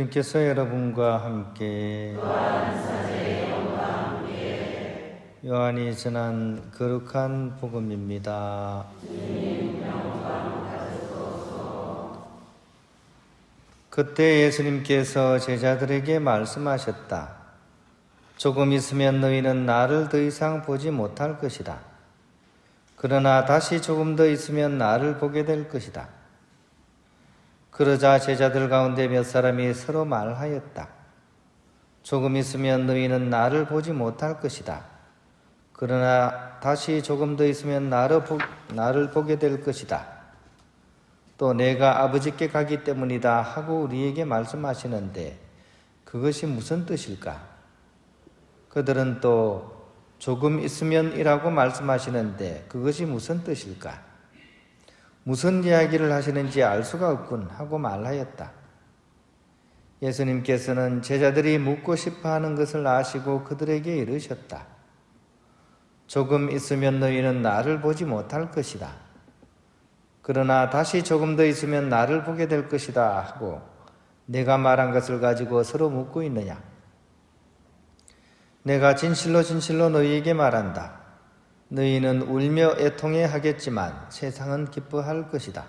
예수님께서 여러분과 함께 요한이 전한 거룩한 복음입니다. 그때 예수님께서 제자들에게 말씀하셨다. 조금 있으면 너희는 나를 더 이상 보지 못할 것이다. 그러나 다시 조금 더 있으면 나를 보게 될 것이다. 그러자 제자들 가운데 몇 사람이 서로 말하였다. 조금 있으면 너희는 나를 보지 못할 것이다. 그러나 다시 조금 더 있으면 나를 보게 될 것이다. 또 내가 아버지께 가기 때문이다 하고 우리에게 말씀하시는데 그것이 무슨 뜻일까? 그들은 또 조금 있으면이라고 말씀하시는데 그것이 무슨 뜻일까? 무슨 이야기를 하시는지 알 수가 없군 하고 말하였다. 예수님께서는 제자들이 묻고 싶어하는 것을 아시고 그들에게 이르셨다. 조금 있으면 너희는 나를 보지 못할 것이다. 그러나 다시 조금 더 있으면 나를 보게 될 것이다 하고 내가 말한 것을 가지고 서로 묻고 있느냐? 내가 진실로 진실로 너희에게 말한다. 너희는 울며 애통해 하겠지만 세상은 기뻐할 것이다.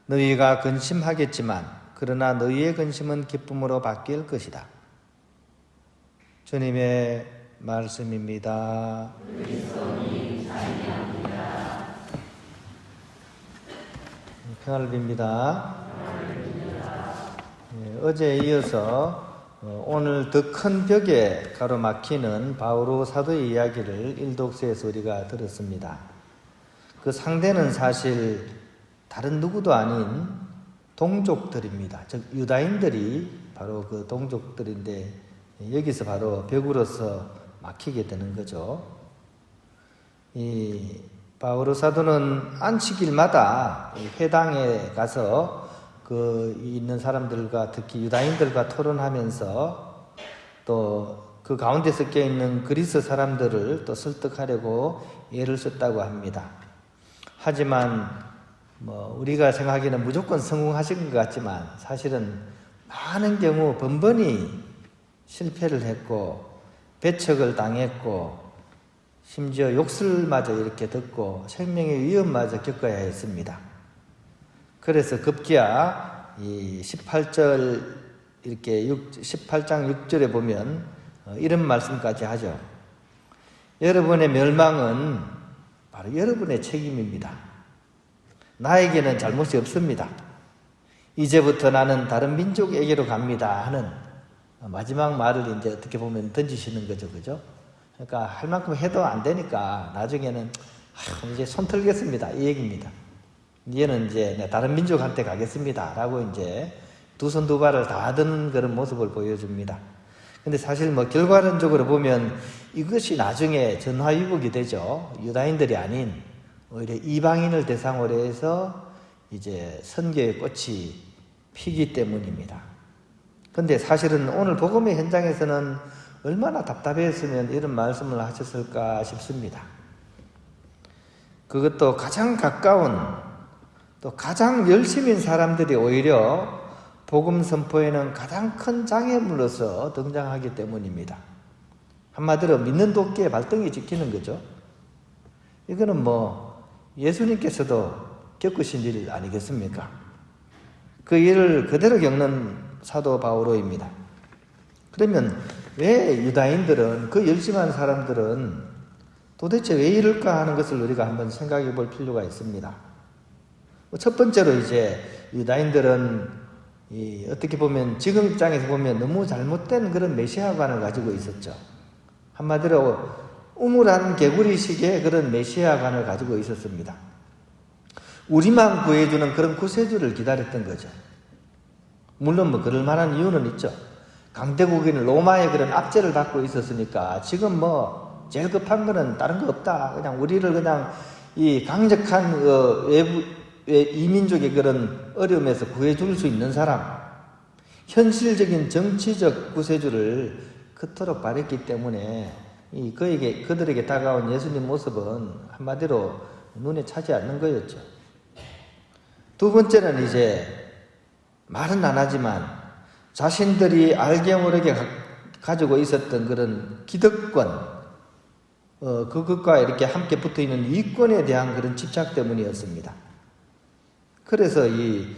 너희가 근심하겠지만 그러나 너희의 근심은 기쁨으로 바뀔 것이다. 주님의 말씀입니다. 그리스도님 찬양합니다. 평안을 빕니다. 어제에 이어서 오늘 더 큰 벽에 가로막히는 바오로 사도의 이야기를 일독서에서 우리가 들었습니다. 그 상대는 사실 다른 누구도 아닌 동족들입니다. 즉 유다인들이 바로 그 동족들인데 여기서 바로 벽으로서 막히게 되는 거죠. 이 바오로 사도는 안식일마다 회당에 가서 그 있는 사람들과 특히 유다인들과 토론하면서 또 그 가운데 섞여 있는 그리스 사람들을 또 설득하려고 애를 썼다고 합니다. 하지만 우리가 생각하기에는 무조건 성공하신 것 같지만 사실은 많은 경우 번번이 실패를 했고 배척을 당했고 심지어 욕설마저 이렇게 듣고 생명의 위험마저 겪어야 했습니다. 그래서 급기야 이 18절 이렇게 18장 6절에 보면 이런 말씀까지 하죠. 여러분의 멸망은 바로 여러분의 책임입니다. 나에게는 잘못이 없습니다. 이제부터 나는 다른 민족에게로 갑니다 하는 마지막 말을 이제 어떻게 보면 던지시는 거죠, 그죠? 그러니까 할 만큼 해도 안 되니까 나중에는 이제 손 털겠습니다 이 얘기입니다. 이제는 이제 다른 민족한테 가겠습니다 라고 이제 두 손 두 발을 다 든 그런 모습을 보여줍니다. 근데 사실 결과론적으로 보면 이것이 나중에 전화위복이 되죠. 유다인들이 아닌 오히려 이방인을 대상으로 해서 이제 선교의 꽃이 피기 때문입니다. 근데 사실은 오늘 복음의 현장에서는 얼마나 답답했으면 이런 말씀을 하셨을까 싶습니다. 그것도 가장 가까운 또 가장 열심인 사람들이 오히려 복음 선포에는 가장 큰 장애물로서 등장하기 때문입니다. 한마디로 믿는 도끼에 발등이 찍히는 거죠. 이거는 예수님께서도 겪으신 일 아니겠습니까? 그 일을 그대로 겪는 사도 바오로입니다. 그러면 왜 유다인들은 그 열심한 사람들은 도대체 왜 이럴까 하는 것을 우리가 한번 생각해 볼 필요가 있습니다. 첫 번째로 이제 유다인들은 어떻게 보면 지금 입장에서 보면 너무 잘못된 그런 메시아관을 가지고 있었죠. 한마디로 우물한 개구리식의 그런 메시아관을 가지고 있었습니다. 우리만 구해주는 그런 구세주를 기다렸던 거죠. 물론 그럴 만한 이유는 있죠. 강대국인 로마의 그런 압제를 받고 있었으니까 지금 제일 급한 거는 다른 거 없다. 그냥 우리를 그냥 이 강력한 이민족의 그런 어려움에서 구해줄 수 있는 사람, 현실적인 정치적 구세주를 그토록 바랬기 때문에 그들에게 다가온 예수님 모습은 한마디로 눈에 차지 않는 거였죠. 두 번째는 이제 말은 안 하지만 자신들이 알게 모르게 가지고 있었던 그런 기득권, 그것과 이렇게 함께 붙어 있는 이권에 대한 그런 집착 때문이었습니다. 그래서 이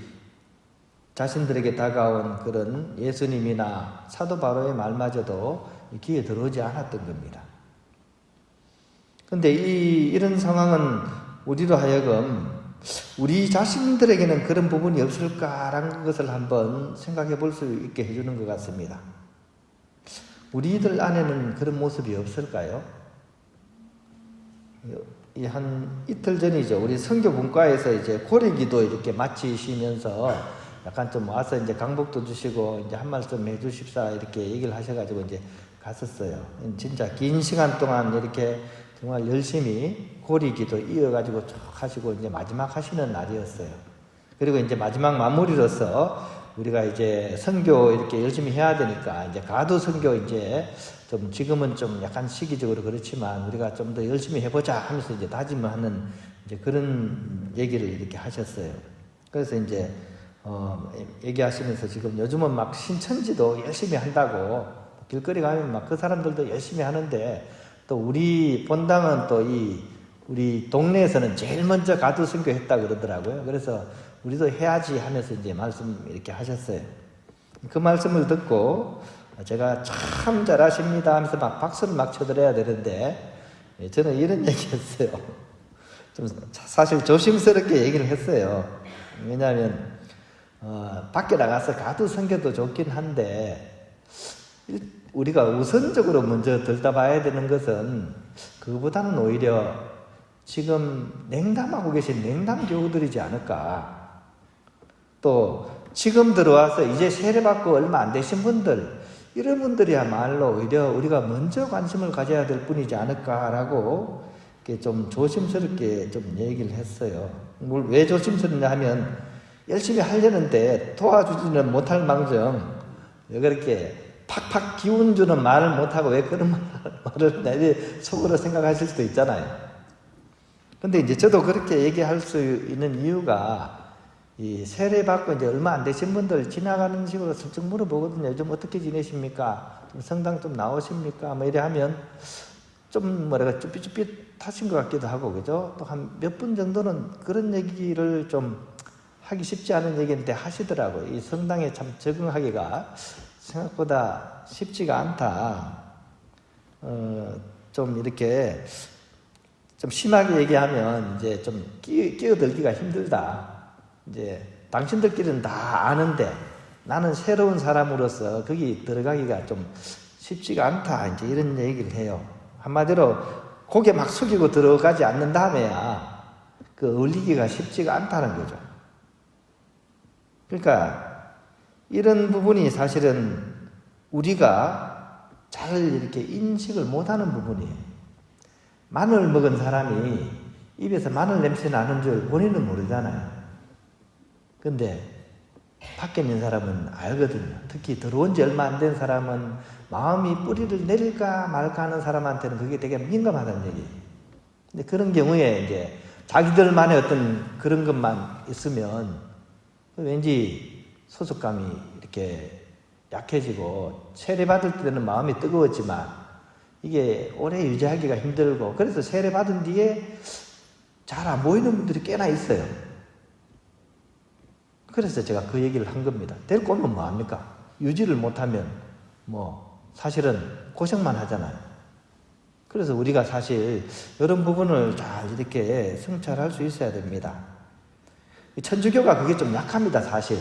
자신들에게 다가온 그런 예수님이나 사도 바울의 말마저도 귀에 들어오지 않았던 겁니다. 근데 이런 상황은 우리로 하여금 우리 자신들에게는 그런 부분이 없을까라는 것을 한번 생각해 볼 수 있게 해주는 것 같습니다. 우리들 안에는 그런 모습이 없을까요? 한 이틀 전이죠. 우리 선교분과에서 이제 고래기도 이렇게 마치시면서 약간 좀 와서 이제 강복도 주시고 이제 한 말씀 해주십사 이렇게 얘기를 하셔가지고 이제 갔었어요. 진짜 긴 시간 동안 이렇게 정말 열심히 고리기도 이어가지고 쭉 하시고 이제 마지막 하시는 날이었어요. 그리고 이제 마지막 마무리로서 우리가 이제 선교 이렇게 열심히 해야 되니까 이제 가도 선교 이제 좀 지금은 좀 약간 시기적으로 그렇지만 우리가 좀 더 열심히 해보자 하면서 이제 다짐하는 이제 그런 얘기를 이렇게 하셨어요. 그래서 이제 얘기하시면서 지금 요즘은 막 신천지도 열심히 한다고 길거리 가면 막 그 사람들도 열심히 하는데 또 우리 본당은 또 우리 동네에서는 제일 먼저 가두 선교했다 그러더라고요. 그래서 우리도 해야지 하면서 이제 말씀 이렇게 하셨어요. 그 말씀을 듣고 제가 참 잘하십니다 하면서 막 박수를 막 쳐드려야 되는데 저는 이런 얘기했어요. 좀 사실 조심스럽게 얘기를 했어요. 왜냐하면 밖에 나가서 가두 선교도 좋긴 한데 우리가 우선적으로 먼저 들다봐야 되는 것은 그거보다는 오히려 지금 냉담하고 계신 냉담 교우들이지 않을까. 또 지금 들어와서 이제 세례받고 얼마 안 되신 분들, 이런 분들이야말로 오히려 우리가 먼저 관심을 가져야 될 뿐이지 않을까라고 좀 조심스럽게 좀 얘기를 했어요. 왜 조심스럽냐 하면 열심히 하려는데 도와주지는 못할 망정 그렇게 팍팍 기운 주는 말을 못하고 왜 그런 말을 내 속으로 생각하실 수도 있잖아요. 근데 이제 저도 그렇게 얘기할 수 있는 이유가 이 세례받고 이제 얼마 안 되신 분들 지나가는 식으로 슬쩍 물어보거든요. 요즘 어떻게 지내십니까? 성당 좀 나오십니까? 뭐 이래 하면 좀 뭐랄까 쭈삣쭈삣하신 것 같기도 하고 그죠? 또 한 몇 분 정도는 그런 얘기를 좀 하기 쉽지 않은 얘기인데 하시더라고요. 이 성당에 참 적응하기가 생각보다 쉽지가 않다. 좀 이렇게 좀 심하게 얘기하면 이제 좀 끼어들기가 힘들다. 이제 당신들끼리는 다 아는데 나는 새로운 사람으로서 거기 들어가기가 좀 쉽지가 않다. 이제 이런 얘기를 해요. 한마디로 고개 막 숙이고 들어가지 않는 다음에야 그 어울리기가 쉽지가 않다는 거죠. 그러니까 이런 부분이 사실은 우리가 잘 이렇게 인식을 못하는 부분이에요. 마늘 먹은 사람이 입에서 마늘 냄새 나는 줄 본인은 모르잖아요. 근데 밖에 있는 사람은 알거든요. 특히 들어온 지 얼마 안 된 사람은 마음이 뿌리를 내릴까 말까 하는 사람한테는 그게 되게 민감하다는 얘기예요. 근데 그런 경우에 이제 자기들만의 어떤 그런 것만 있으면 왠지 소속감이 이렇게 약해지고 세례받을 때는 마음이 뜨거웠지만 이게 오래 유지하기가 힘들고 그래서 세례받은 뒤에 잘 안 보이는 분들이 꽤나 있어요. 그래서 제가 그 얘기를 한 겁니다. 데리고 오면 뭐합니까? 유지를 못하면 뭐 사실은 고생만 하잖아요. 그래서 우리가 사실 이런 부분을 잘 이렇게 성찰할 수 있어야 됩니다. 천주교가 그게 좀 약합니다, 사실.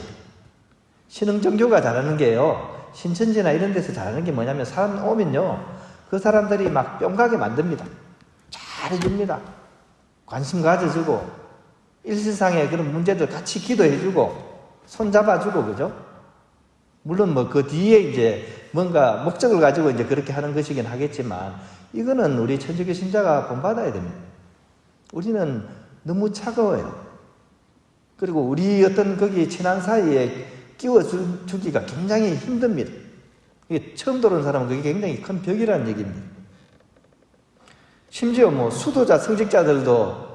신흥정교가 잘하는 게요. 신천지나 이런 데서 잘하는 게 뭐냐면 사람 오면요. 그 사람들이 막 뿅가게 만듭니다. 잘해줍니다. 관심 가져주고 일세상에 그런 문제들 같이 기도해주고 손잡아주고 그죠? 물론 뭐 그 뒤에 이제 뭔가 목적을 가지고 이제 그렇게 하는 것이긴 하겠지만 이거는 우리 천주교 신자가 본받아야 됩니다. 우리는 너무 차가워요. 그리고 우리 어떤 거기 친한 사이에 끼워주기가 굉장히 힘듭니다. 이게 처음 들어온 사람은 그게 굉장히 큰 벽이라는 얘기입니다. 심지어 뭐 수도자, 성직자들도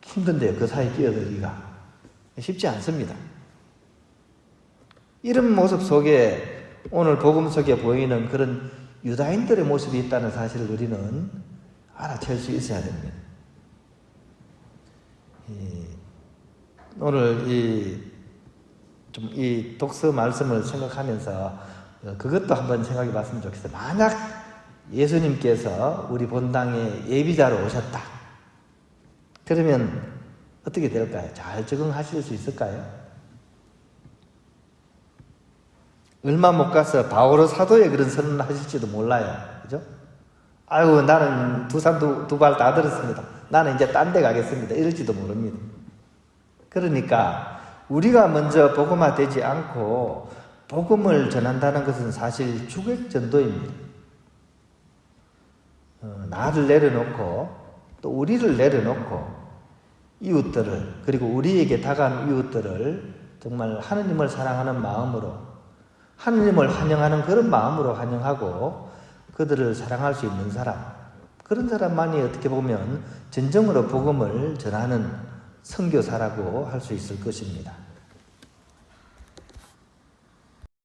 힘든데요. 그 사이에 끼어들기가 쉽지 않습니다. 이런 모습 속에 오늘 복음 속에 보이는 그런 유다인들의 모습이 있다는 사실을 우리는 알아챌 수 있어야 됩니다. 오늘 이 독서 말씀을 생각하면서 그것도 한번 생각해 봤으면 좋겠어요. 만약 예수님께서 우리 본당에 예비자로 오셨다. 그러면 어떻게 될까요? 잘 적응하실 수 있을까요? 얼마 못 가서 바오로 사도의 그런 선언을 하실지도 몰라요. 그죠? 아유, 나는 두 발 다 들었습니다. 나는 이제 딴 데 가겠습니다. 이럴지도 모릅니다. 그러니까 우리가 먼저 복음화되지 않고 복음을 전한다는 것은 사실 주객 전도입니다. 나를 내려놓고 또 우리를 내려놓고 이웃들을, 그리고 우리에게 다가온 이웃들을 정말 하느님을 사랑하는 마음으로, 하느님을 환영하는 그런 마음으로 환영하고 그들을 사랑할 수 있는 사람, 그런 사람만이 어떻게 보면 진정으로 복음을 전하는 선교사라고 할 수 있을 것입니다.